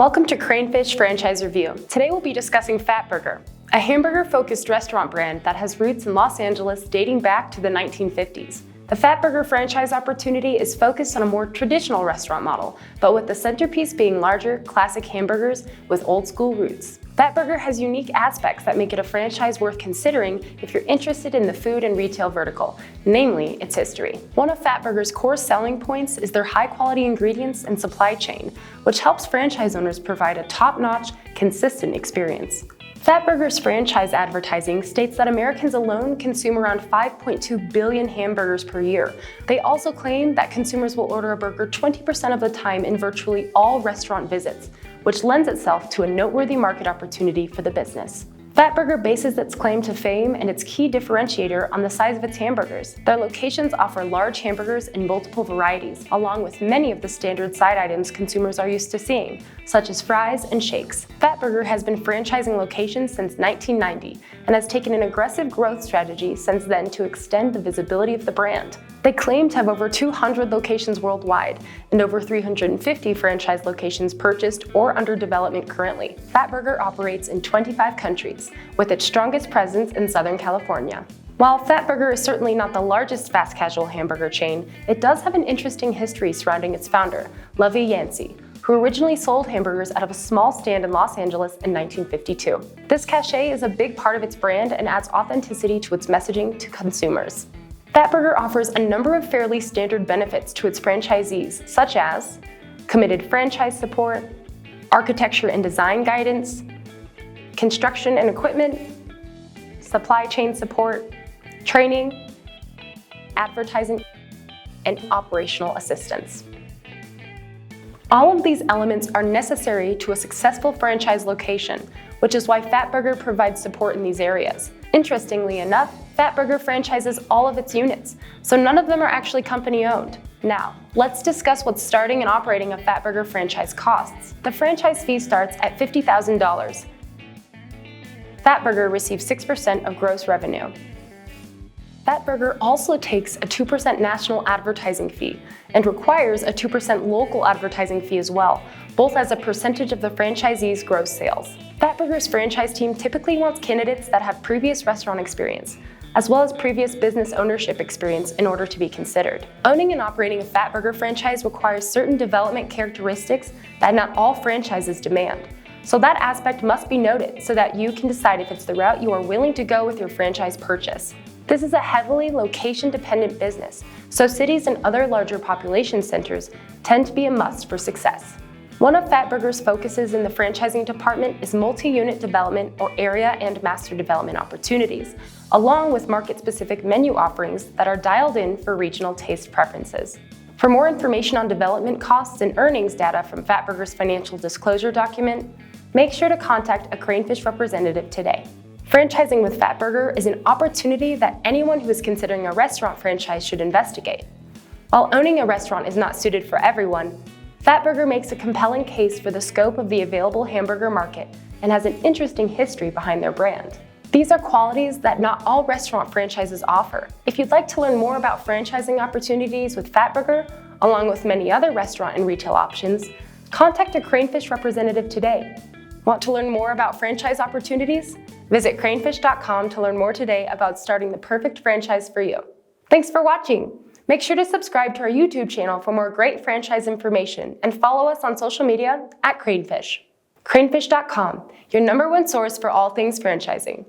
Welcome to Cranefish Franchise Review. Today we'll be discussing Fatburger, a hamburger-focused restaurant brand that has roots in Los Angeles dating back to the 1950s. The Fatburger franchise opportunity is focused on a more traditional restaurant model, but with the centerpiece being larger, classic hamburgers with old-school roots. Fatburger has unique aspects that make it a franchise worth considering if you're interested in the food and retail vertical, namely its history. One of Fatburger's core selling points is their high-quality ingredients and supply chain, which helps franchise owners provide a top-notch, consistent experience. Fatburger's franchise advertising states that Americans alone consume around 5.2 billion hamburgers per year. They also claim that consumers will order a burger 20% of the time in virtually all restaurant visits, which lends itself to a noteworthy market opportunity for the business. Fatburger bases its claim to fame and its key differentiator on the size of its hamburgers. Their locations offer large hamburgers in multiple varieties, along with many of the standard side items consumers are used to seeing, such as fries and shakes. Fatburger has been franchising locations since 1990 and has taken an aggressive growth strategy since then to extend the visibility of the brand. They claim to have over 200 locations worldwide and over 350 franchise locations purchased or under development currently. Fatburger operates in 25 countries, with its strongest presence in Southern California. While Fatburger is certainly not the largest fast casual hamburger chain, it does have an interesting history surrounding its founder, Lovey Yancey, who originally sold hamburgers out of a small stand in Los Angeles in 1952. This cachet is a big part of its brand and adds authenticity to its messaging to consumers. Fatburger offers a number of fairly standard benefits to its franchisees, such as committed franchise support, architecture and design guidance, construction and equipment, supply chain support, training, advertising, and operational assistance. All of these elements are necessary to a successful franchise location, which is why Fatburger provides support in these areas. Interestingly enough, Fatburger franchises all of its units, so none of them are actually company-owned. Now, let's discuss what starting and operating a Fatburger franchise costs. The franchise fee starts at $50,000. Fatburger receives 6% of gross revenue. Fatburger also takes a 2% national advertising fee and requires a 2% local advertising fee as well, both as a percentage of the franchisee's gross sales. Fatburger's franchise team typically wants candidates that have previous restaurant experience, as well as previous business ownership experience in order to be considered. Owning and operating a Fatburger franchise requires certain development characteristics that not all franchises demand. So that aspect must be noted so that you can decide if it's the route you are willing to go with your franchise purchase. This is a heavily location-dependent business, so cities and other larger population centers tend to be a must for success. One of Fatburger's focuses in the franchising department is multi-unit development or area and master development opportunities, along with market-specific menu offerings that are dialed in for regional taste preferences. For more information on development costs and earnings data from Fatburger's financial disclosure document, make sure to contact a Cranefish representative today. Franchising with Fatburger is an opportunity that anyone who is considering a restaurant franchise should investigate. While owning a restaurant is not suited for everyone, Fatburger makes a compelling case for the scope of the available hamburger market and has an interesting history behind their brand. These are qualities that not all restaurant franchises offer. If you'd like to learn more about franchising opportunities with Fatburger, along with many other restaurant and retail options, contact a Cranefish representative today. Want to learn more about franchise opportunities? Visit cranefish.com to learn more today about starting the perfect franchise for you. Thanks for watching. Make sure to subscribe to our YouTube channel for more great franchise information and follow us on social media at Cranefish. Cranefish.com, your #1 source for all things franchising.